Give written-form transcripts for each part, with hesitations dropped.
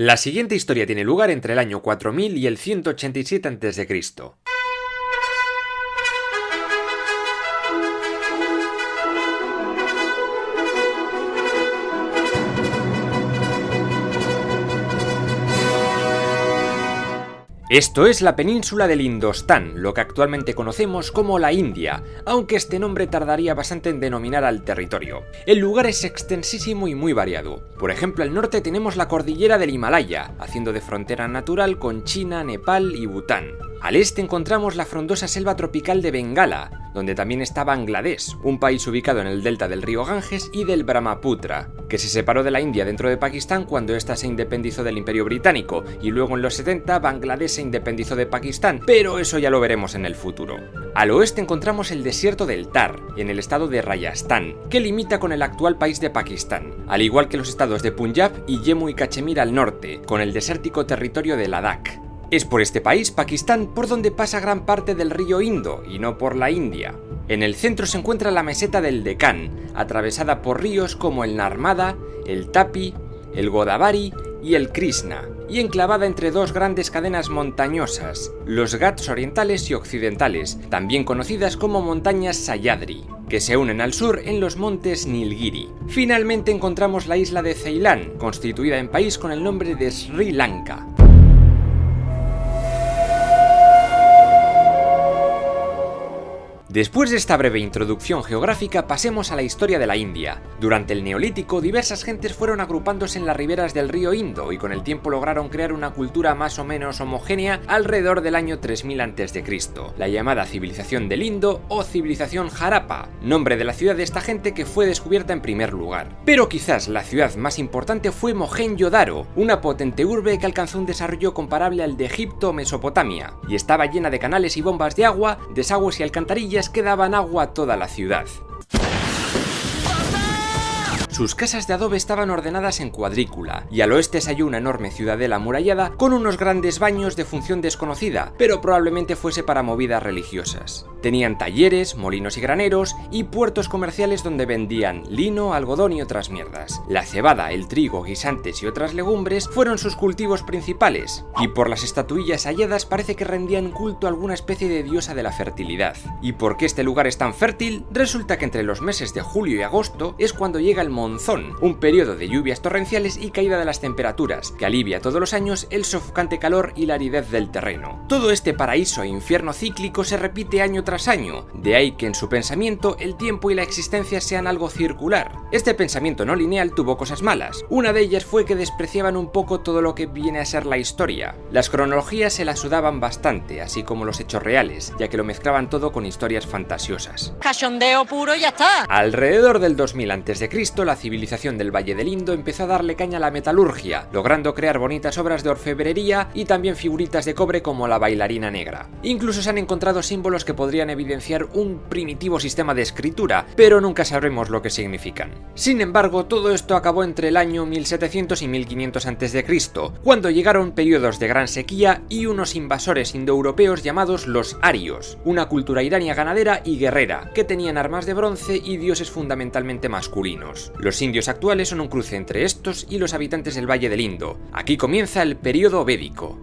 La siguiente historia tiene lugar entre el año 4000 y el 187 a.C. Esto es la península del Indostán, lo que actualmente conocemos como la India, aunque este nombre tardaría bastante en denominar al territorio. El lugar es extensísimo y muy variado. Por ejemplo, al norte tenemos la cordillera del Himalaya, haciendo de frontera natural con China, Nepal y Bután. Al este encontramos la frondosa selva tropical de Bengala, donde también está Bangladesh, un país ubicado en el delta del río Ganges y del Brahmaputra, que se separó de la India dentro de Pakistán cuando ésta se independizó del Imperio Británico, y luego en los 70 Bangladesh se independizó de Pakistán, pero eso ya lo veremos en el futuro. Al oeste encontramos el desierto del Thar, en el estado de Rajasthan, que limita con el actual país de Pakistán, al igual que los estados de Punjab y Jammu y Cachemir al norte, con el desértico territorio de Ladakh. Es por este país, Pakistán, por donde pasa gran parte del río Indo, y no por la India. En el centro se encuentra la meseta del Deccan, atravesada por ríos como el Narmada, el Tapi, el Godavari y el Krishna, y enclavada entre dos grandes cadenas montañosas, los Ghats orientales y occidentales, también conocidas como montañas Sahyadri, que se unen al sur en los montes Nilgiri. Finalmente encontramos la isla de Ceilán, constituida en país con el nombre de Sri Lanka. Después de esta breve introducción geográfica, pasemos a la historia de la India. Durante el Neolítico, diversas gentes fueron agrupándose en las riberas del río Indo y con el tiempo lograron crear una cultura más o menos homogénea alrededor del año 3000 a.C., la llamada civilización del Indo o civilización Harappa, nombre de la ciudad de esta gente que fue descubierta en primer lugar. Pero quizás la ciudad más importante fue Mohenjo-Daro, una potente urbe que alcanzó un desarrollo comparable al de Egipto o Mesopotamia, y estaba llena de canales y bombas de agua, desagües y alcantarillas que daban agua a toda la ciudad. Sus casas de adobe estaban ordenadas en cuadrícula, y al oeste se halló una enorme ciudadela amurallada con unos grandes baños de función desconocida, pero probablemente fuese para movidas religiosas. Tenían talleres, molinos y graneros, y puertos comerciales donde vendían lino, algodón y otras mierdas. La cebada, el trigo, guisantes y otras legumbres fueron sus cultivos principales, y por las estatuillas halladas parece que rendían culto a alguna especie de diosa de la fertilidad. ¿Y por qué este lugar es tan fértil? Resulta que entre los meses de julio y agosto es cuando llega el monzón, un periodo de lluvias torrenciales y caída de las temperaturas, que alivia todos los años el sofocante calor y la aridez del terreno. Todo este paraíso e infierno cíclico se repite año tras año, de ahí que en su pensamiento el tiempo y la existencia sean algo circular. Este pensamiento no lineal tuvo cosas malas. Una de ellas fue que despreciaban un poco todo lo que viene a ser la historia. Las cronologías se las sudaban bastante, así como los hechos reales, ya que lo mezclaban todo con historias fantasiosas. Cachondeo puro y ya está. Alrededor del 2000 a.C., la civilización del Valle del Indo empezó a darle caña a la metalurgia, logrando crear bonitas obras de orfebrería y también figuritas de cobre como la bailarina negra. Incluso se han encontrado símbolos que podrían evidenciar un primitivo sistema de escritura, pero nunca sabremos lo que significan. Sin embargo, todo esto acabó entre el año 1700 y 1500 a.C., cuando llegaron periodos de gran sequía y unos invasores indoeuropeos llamados los arios, una cultura iraní ganadera y guerrera, que tenían armas de bronce y dioses fundamentalmente masculinos. Los indios actuales son un cruce entre estos y los habitantes del Valle del Indo. Aquí comienza el período védico.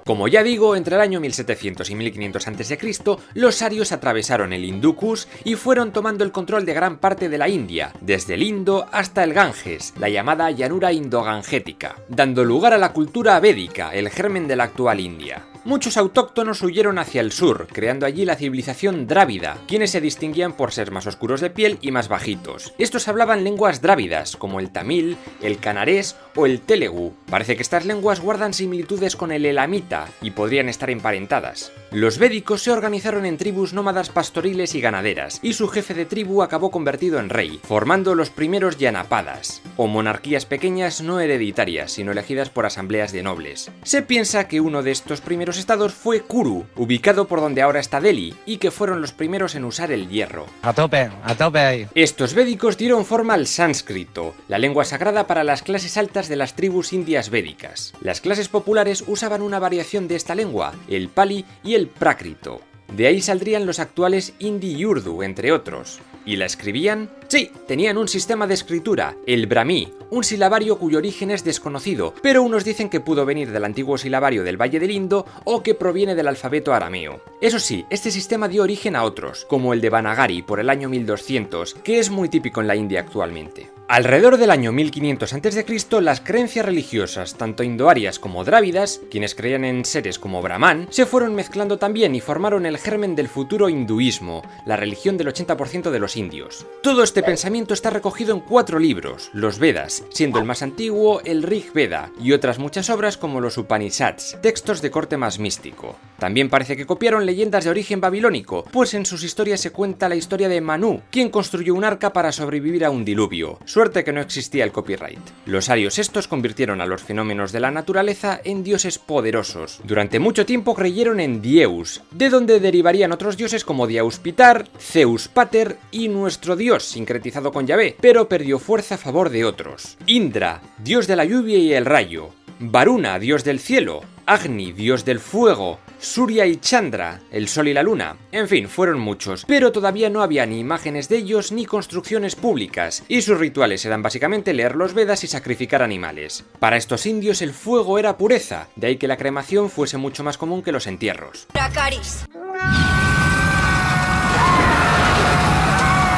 Como ya digo, entre el año 1700 y 1500 a.C., los arios atravesaron el Hindú Kush y fueron tomando el control de gran parte de la India, desde el Indo hasta el Ganges, la llamada llanura indogangética, dando lugar a la cultura védica, el germen de la actual India. Muchos autóctonos huyeron hacia el sur, creando allí la civilización drávida, quienes se distinguían por ser más oscuros de piel y más bajitos. Estos hablaban lenguas drávidas, como el tamil, el canarés o el telugu. Parece que estas lenguas guardan similitudes con el elamita y podrían estar emparentadas. Los védicos se organizaron en tribus nómadas pastoriles y ganaderas, y su jefe de tribu acabó convertido en rey, formando los primeros yanapadas, o monarquías pequeñas no hereditarias, sino elegidas por asambleas de nobles. Se piensa que uno de estos primeros estados fue Kuru, ubicado por donde ahora está Delhi, y que fueron los primeros en usar el hierro. A tope ahí. Estos védicos dieron forma al sánscrito, la lengua sagrada para las clases altas de las tribus indias védicas. Las clases populares usaban una variación de esta lengua, el pali y el prácrito. De ahí saldrían los actuales hindi y urdu, entre otros, y la escribían Sí, tenían un sistema de escritura, el brahmí, un silabario cuyo origen es desconocido, pero unos dicen que pudo venir del antiguo silabario del Valle del Indo o que proviene del alfabeto arameo. Eso sí, este sistema dio origen a otros, como el de Devanagari por el año 1200, que es muy típico en la India actualmente. Alrededor del año 1500 a.C., las creencias religiosas, tanto indoarias como drávidas, quienes creían en seres como Brahman, se fueron mezclando también y formaron el germen del futuro hinduismo, la religión del 80% de los indios. Todo este pensamiento está recogido en 4 libros, los Vedas, siendo el más antiguo el Rig Veda, y otras muchas obras como los Upanishads, textos de corte más místico. También parece que copiaron leyendas de origen babilónico, pues en sus historias se cuenta la historia de Manú, quien construyó un arca para sobrevivir a un diluvio. Suerte que no existía el copyright. Los arios estos convirtieron a los fenómenos de la naturaleza en dioses poderosos. Durante mucho tiempo creyeron en Dieus, de donde derivarían otros dioses como Diauspitar, Zeus Pater y nuestro dios, sincretizado con Yahvé, pero perdió fuerza a favor de otros. Indra, dios de la lluvia y el rayo. Varuna, dios del cielo. Agni, dios del fuego. Surya y Chandra, el sol y la luna. En fin, fueron muchos, pero todavía no había ni imágenes de ellos ni construcciones públicas, y sus rituales eran básicamente leer los Vedas y sacrificar animales. Para estos indios el fuego era pureza, de ahí que la cremación fuese mucho más común que los entierros. Dracarys.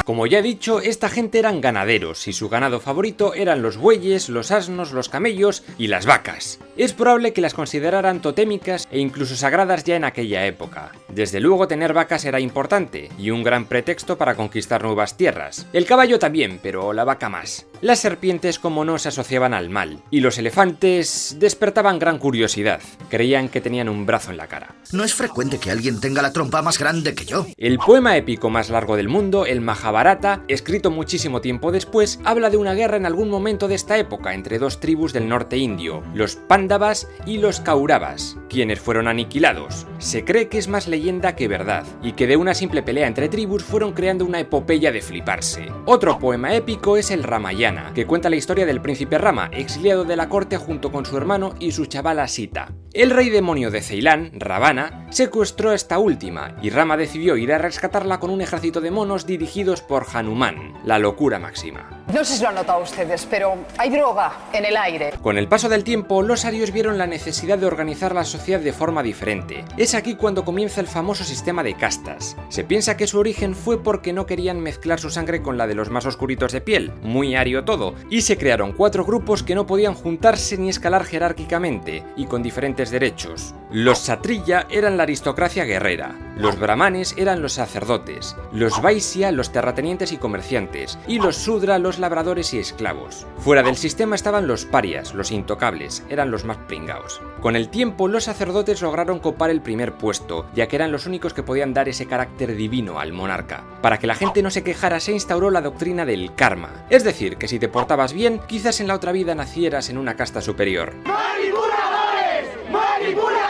Como ya he dicho, esta gente eran ganaderos y su ganado favorito eran los bueyes, los asnos, los camellos y las vacas. Es probable que las consideraran totémicas e incluso sagradas ya en aquella época. Desde luego tener vacas era importante y un gran pretexto para conquistar nuevas tierras. El caballo también, pero la vaca más. Las serpientes, como no, se asociaban al mal, y los elefantes despertaban gran curiosidad. Creían que tenían un brazo en la cara. No es frecuente que alguien tenga la trompa más grande que yo. El poema épico más largo del mundo, el Mahabharata, escrito muchísimo tiempo después, habla de una guerra en algún momento de esta época entre 2 tribus del norte indio, los Pándavas y los Kauravas, quienes fueron aniquilados. Se cree que es más leyenda que verdad, y que de una simple pelea entre tribus fueron creando una epopeya de fliparse. Otro poema épico es el Ramayana, que cuenta la historia del príncipe Rama, exiliado de la corte junto con su hermano y su chavala Sita. El rey demonio de Ceilán, Ravana, secuestró a esta última, y Rama decidió ir a rescatarla con un ejército de monos dirigidos por Hanuman, la locura máxima. No sé si lo han notado ustedes, pero hay droga en el aire. Con el paso del tiempo, los arios vieron la necesidad de organizar la sociedad de forma diferente. Es aquí cuando comienza el famoso sistema de castas. Se piensa que su origen fue porque no querían mezclar su sangre con la de los más oscuritos de piel, muy ario todo, y se crearon 4 grupos que no podían juntarse ni escalar jerárquicamente, y con diferentes derechos. Los Satriya eran la aristocracia guerrera, los brahmanes eran los sacerdotes, los Vaisya los terratenientes y comerciantes, y los Sudra los labradores y esclavos. Fuera del sistema estaban los parias, los intocables, eran los más pringaos. Con el tiempo, los sacerdotes lograron copar el primer puesto, ya que eran los únicos que podían dar ese carácter divino al monarca. Para que la gente no se quejara, se instauró la doctrina del karma, es decir, que si te portabas bien, quizás en la otra vida nacieras en una casta superior. ¡Manipuladores! ¡Manipuladores!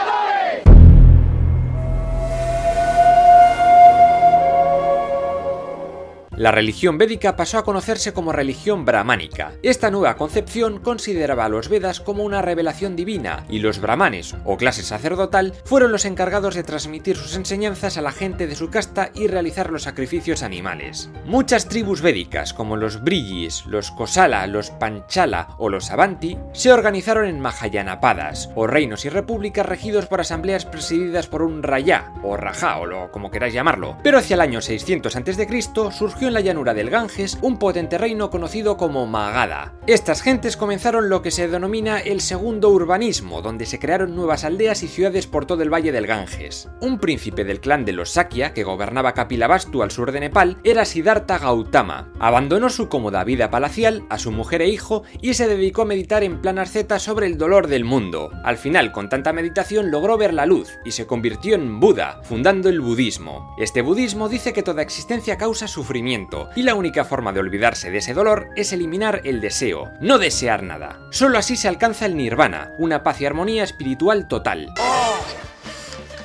La religión védica pasó a conocerse como religión brahmánica. Esta nueva concepción consideraba a los Vedas como una revelación divina, y los brahmanes, o clase sacerdotal, fueron los encargados de transmitir sus enseñanzas a la gente de su casta y realizar los sacrificios animales. Muchas tribus védicas, como los Brihis, los Kosala, los Panchala o los Avanti, se organizaron en Mahayanapadas, o reinos y repúblicas regidos por asambleas presididas por un Rajá, o Rajá, o como queráis llamarlo. Pero hacia el año 600 a.C. surgió en la llanura del Ganges un potente reino conocido como Magadha. Estas gentes comenzaron lo que se denomina el segundo urbanismo, donde se crearon nuevas aldeas y ciudades por todo el valle del Ganges. Un príncipe del clan de los Sakya, que gobernaba Kapilavastu al sur de Nepal, era Siddhartha Gautama. Abandonó su cómoda vida palacial, a su mujer e hijo, y se dedicó a meditar en plan asceta sobre el dolor del mundo. Al final, con tanta meditación, logró ver la luz y se convirtió en Buda, fundando el budismo. Este budismo dice que toda existencia causa sufrimiento, y la única forma de olvidarse de ese dolor es eliminar el deseo, no desear nada. Solo así se alcanza el nirvana, una paz y armonía espiritual total.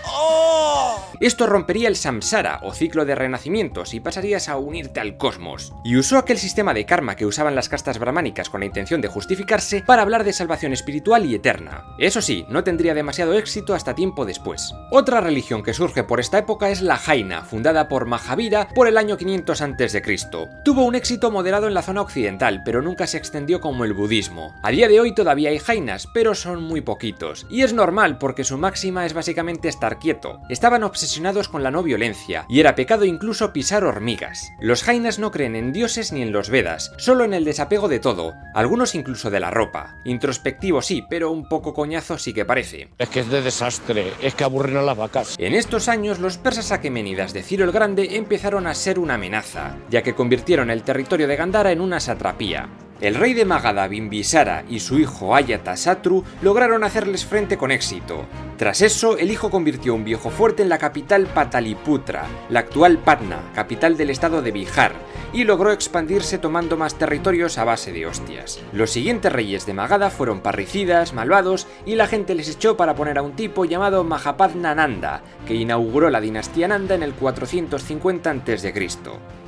¡Oh! Esto rompería el samsara, o ciclo de renacimientos, y pasarías a unirte al cosmos. Y usó aquel sistema de karma que usaban las castas brahmánicas con la intención de justificarse para hablar de salvación espiritual y eterna. Eso sí, no tendría demasiado éxito hasta tiempo después. Otra religión que surge por esta época es la Jaina, fundada por Mahavira por el año 500 a.C. Tuvo un éxito moderado en la zona occidental, pero nunca se extendió como el budismo. A día de hoy todavía hay jainas, pero son muy poquitos. Y es normal porque su máxima es básicamente estar quieto. Estaban obsesionados con la no violencia, y era pecado incluso pisar hormigas. Los jainas no creen en dioses ni en los Vedas, solo en el desapego de todo, algunos incluso de la ropa. Introspectivo sí, pero un poco coñazo sí que parece. Es que es de desastre, es que aburren a las vacas. En estos años, los persas aqueménidas de Ciro el Grande empezaron a ser una amenaza, ya que convirtieron el territorio de Gandhara en una satrapía. El rey de Magadha, Bimbisara, y su hijo Ajatasattu lograron hacerles frente con éxito. Tras eso, el hijo convirtió un viejo fuerte en la capital Pataliputra, la actual Patna, capital del estado de Bihar, y logró expandirse tomando más territorios a base de hostias. Los siguientes reyes de Magadha fueron parricidas, malvados, y la gente les echó para poner a un tipo llamado Mahapadna Nanda, que inauguró la dinastía Nanda en el 450 a.C.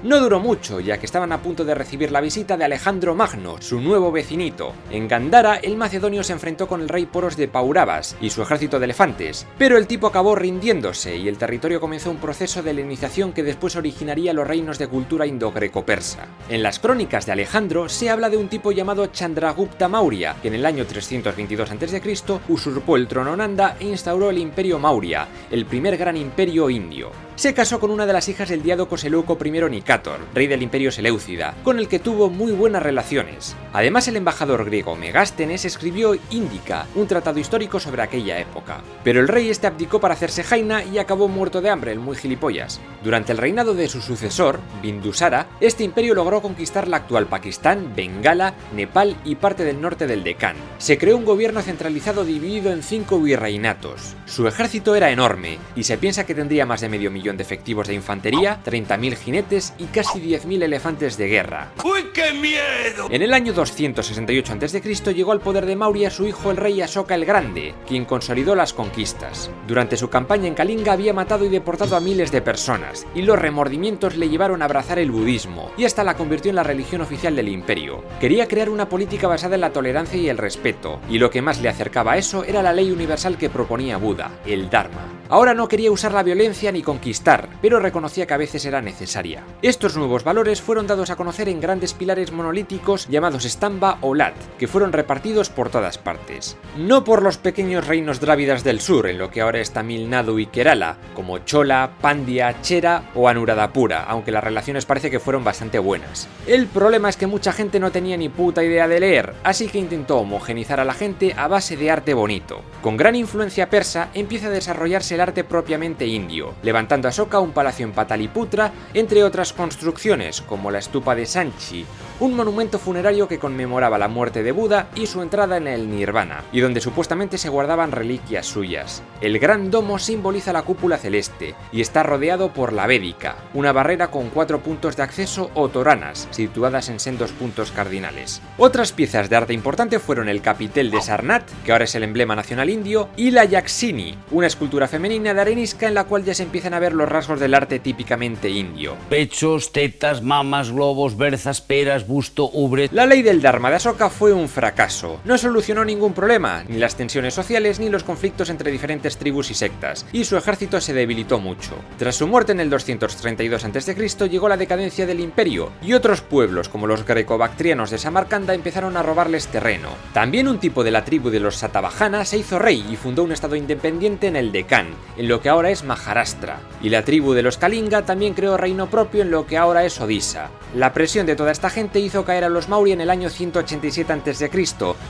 No duró mucho, ya que estaban a punto de recibir la visita de Alejandro Magno, su nuevo vecinito. En Gandhara, el macedonio se enfrentó con el rey Poros de Pauravas y su ejército de elefantes, pero el tipo acabó rindiéndose y el territorio comenzó un proceso de helenización que después originaría los reinos de cultura indo-greco-persa. En las crónicas de Alejandro se habla de un tipo llamado Chandragupta Maurya, que en el año 322 a.C. usurpó el trono Nanda e instauró el imperio Maurya, el primer gran imperio indio. Se casó con una de las hijas del diádoco Seleuco I Nicator, rey del imperio Seleucida, con el que tuvo muy buenas relaciones. Además, el embajador griego Megástenes escribió Índica, un tratado histórico sobre aquella época. Pero el rey este abdicó para hacerse jaina y acabó muerto de hambre, el muy gilipollas. Durante el reinado de su sucesor, Bindusara, este imperio logró conquistar la actual Pakistán, Bengala, Nepal y parte del norte del Deccan. Se creó un gobierno centralizado dividido en 5 virreinatos. Su ejército era enorme, y se piensa que tendría más de medio millón de efectivos de infantería, 30.000 jinetes y casi 10.000 elefantes de guerra. ¡Uy, qué miedo! En el año 268 a.C. llegó al poder de Maurya su hijo el rey Asoka el Grande, quien consolidó las conquistas. Durante su campaña en Kalinga había matado y deportado a miles de personas, y los remordimientos le llevaron a abrazar el budismo, y hasta la convirtió en la religión oficial del imperio. Quería crear una política basada en la tolerancia y el respeto, y lo que más le acercaba a eso era la ley universal que proponía Buda, el Dharma. Ahora no quería usar la violencia ni conquistar, pero reconocía que a veces era necesaria. Estos nuevos valores fueron dados a conocer en grandes pilares monolíticos llamados Stamba o Lat, que fueron repartidos por todas partes. No por los pequeños reinos drávidas del sur, en lo que ahora es Tamil Nadu y Kerala, como Chola, Pandya, Chera o Anuradhapura, aunque las relaciones parece que fueron bastante buenas. El problema es que mucha gente no tenía ni puta idea de leer, así que intentó homogenizar a la gente a base de arte bonito. Con gran influencia persa empieza a desarrollarse el arte propiamente indio, levantando Asoka un palacio en Pataliputra, entre otras construcciones como la estupa de Sanchi, un monumento funerario que conmemoraba la muerte de Buda y su entrada en el Nirvana, y donde supuestamente se guardaban reliquias suyas. El gran domo simboliza la cúpula celeste, y está rodeado por la Védica, una barrera con 4 puntos de acceso o toranas, situadas en sendos puntos cardinales. Otras piezas de arte importante fueron el capitel de Sarnath, que ahora es el emblema nacional indio, y la Yakshini, una escultura femenina de arenisca en la cual ya se empiezan a ver los rasgos del arte típicamente indio. Pechos, tetas, mamas, globos, berzas, peras, busto, ubre... La ley del Dharma de Asoka fue un fracaso. No solucionó ningún problema, ni las tensiones sociales ni los conflictos entre diferentes tribus y sectas, y su ejército se debilitó mucho. Tras su muerte en el 232 a.C. llegó la decadencia del imperio, y otros pueblos como los greco-bactrianos de Samarcanda empezaron a robarles terreno. También un tipo de la tribu de los Satavahana se hizo rey y fundó un estado independiente en el Deccan, en lo que ahora es Maharashtra, y la tribu de los Kalinga también creó reino propio en lo que ahora es Odisha. La presión de toda esta gente hizo caer a los Maurya en el año 187 a.C.,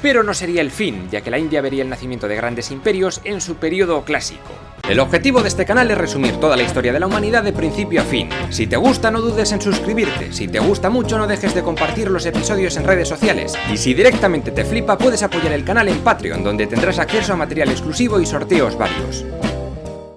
pero no sería el fin, ya que la India vería el nacimiento de grandes imperios en su periodo clásico. El objetivo de este canal es resumir toda la historia de la humanidad de principio a fin. Si te gusta, no dudes en suscribirte. Si te gusta mucho, no dejes de compartir los episodios en redes sociales. Y si directamente te flipa, puedes apoyar el canal en Patreon, donde tendrás acceso a material exclusivo y sorteos varios.